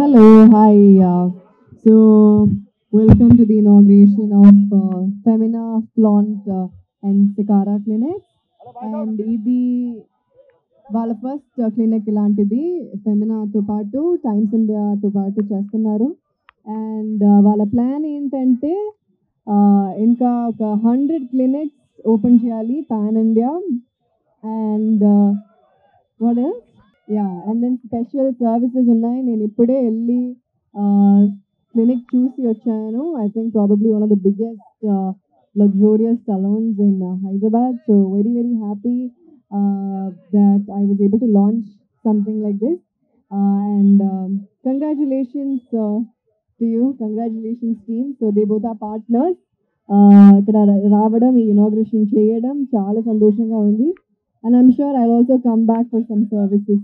Hello, hi. So, welcome to the inauguration of Femina Flaunt and Sikara Clinic. And ఇది వాళ్ళ first clinic ఇలాంటిది ఫెమినాతో పాటు times ఇండియాతో పాటు చేస్తున్నారు. అండ్ వాళ్ళ ప్లాన్ ఏంటంటే ఇంకా ఒక 100 క్లినిక్స్ ఓపెన్ చేయాలి pan India. And what else and then special services ఉన్నాయి. నేను ఇప్పుడే వెళ్ళి క్లినిక్ చూసి వచ్చాను. I think probably one of the biggest luxurious salons in Hyderabad. So very happy that I was able to launch something like this. And congratulations to you. Congratulations team. So they both are partners. ఇక్కడ రావడం ఈ inauguration చేయడం చాలా సంతోషంగా ఉంది. And I'm sure I'll also come back for some services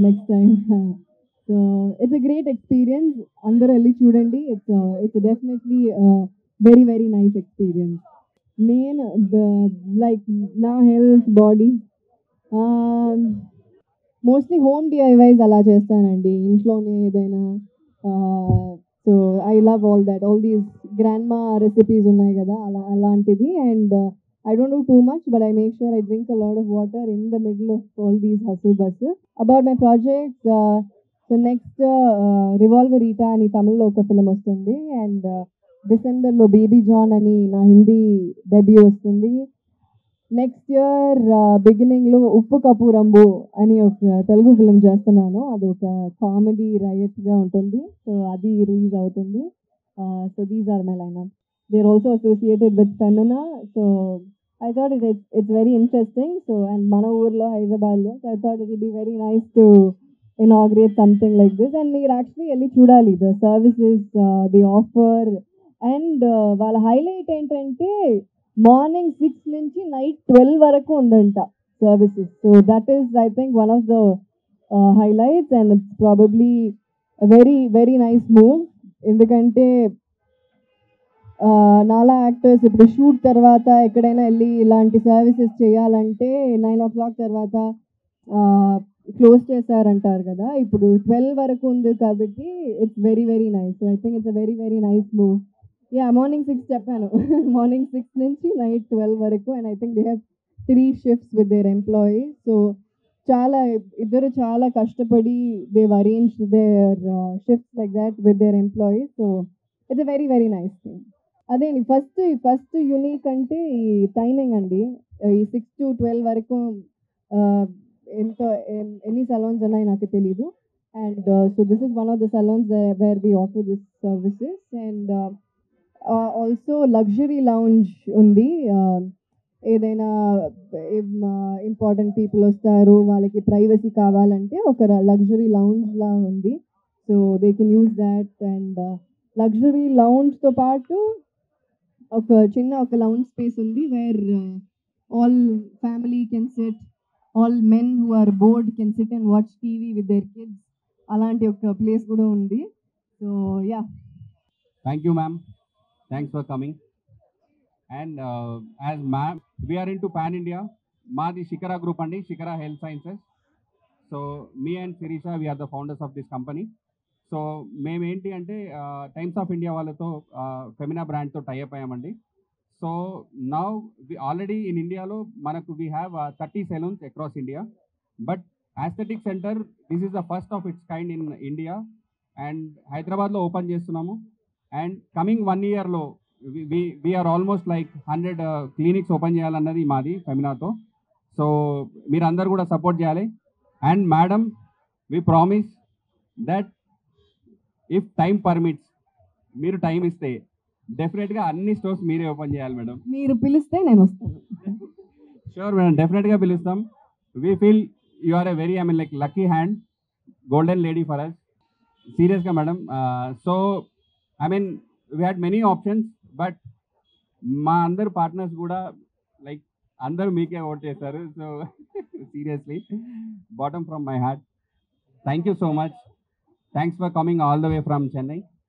next time. So it's a great experience. అందరూ వెళ్ళి చూడండి. It's definitely very nice experience. నేను లైక్ నా health body mostly home DIYs అలా చేస్తానండి ఇంట్లోనే ఏదైనా. So I love all that, all these grand మా రెసిపీస్ ఉన్నాయి కదా అలాంటిది. And I don't do too much, but I make sure I drink a lot of water in the middle of all these hustle bustle. About my project, so next Revolver Rita ani Tamil lo oka film vastundi, and December lo Baby John ani na Hindi debut vastundi. Next year beginning lo Uppu Kapurambu ani oka Telugu film చేస్తున్నాను. అది ఒక comedy right గా ఉంటుంది. So అది release అవుతుంది. So these are my lineup. They're also associated with Femina, so I thought it's very interesting. So and mana urlo Hyderabad lo, so I thought it would be very nice to inaugurate something like this. And meer actually elli chudali the services they offer. And వాళ్ళ highlight ఏంటంటే morning 6 నుంచి night 12 వరకు ఉందంట services. So that is I think one of the highlights. And it's probably very nice move. ఎందుకంటే నాలా actors ఇప్పుడు shoot తర్వాత ఎక్కడైనా వెళ్ళి ఇలాంటి సర్వీసెస్ చేయాలంటే 9 o'clock తర్వాత క్లోజ్ చేశారంటారు కదా, ఇప్పుడు 12 వరకు ఉంది కాబట్టి it's very nice. So I think it's a very nice move. Morning 6 చెప్పాను. మార్నింగ్ 6 నుంచి నైట్ 12 వరకు. And I think they have 3 shifts with their employees. So ఇద్దరు చాలా కష్టపడి they've arranged their shifts like that with their employees. So it's a very nice thing. అదే first unique అంటే ఈ timing అండి. ఈ 6 to 12 వరకు ఎన్ని సలోన్స్ ఉన్నాయి నాకు తెలీదు. And so this is one of the salons where we offer this services. And also luxury lounge ఉంది. ఏదైనా ఇంపార్టెంట్ పీపుల్ వస్తారు, వాళ్ళకి ప్రైవసీ కావాలంటే ఒక లగ్జరీ లౌంజ్ లా ఉంది. So they can use that. అండ్ లగ్జరీ లౌంజ్తో పాటు ఒక లౌంజ్ స్పేస్ ఉంది where all family can sit, all men who are bored can sit and watch TV with their kids. అలాంటి ఒక ప్లేస్ కూడా ఉంది. So thank you ma'am, thanks for coming. And as ma'am we are into pan India. మాది Shikhara group అండి, Shikhara health sciences. So me and Sirisha we are the founders of this company. So మేమేంటి అంటే Times of India వాళ్ళతో Femina బ్రాండ్తో tie up అయ్యామండి. So now already in ఇండియాలో మనకు we have 30 salons across India. But aesthetic centre this is the first of its kind in India. And హైదరాబాద్లో open చేస్తున్నాము. And coming 1 yearలో we are almost like 100 clinics open చేయాలన్నది మాది ఫెమినాతో. So మీరందరూ కూడా సపోర్ట్ చేయాలి. And madam we promise that if time permits, మీరు టైం ఇస్తే డెఫినెట్గా అన్ని స్టోర్స్ మీరే ఓపెన్ చేయాలి మేడం. మీరు పిలిస్తే నేను వస్తాను. షూర్ మేడం, డెఫినెట్గా పిలుస్తాం. We feel you are a very like lucky hand, golden lady for us. సీరియస్గా madam. So we had many options, but మా అందరు పార్ట్నర్స్ కూడా లైక్ అందరూ మీకే ఓట్ చేశారు. So seriously bottom from my heart, thank you so much. Thanks for coming all the way from Chennai.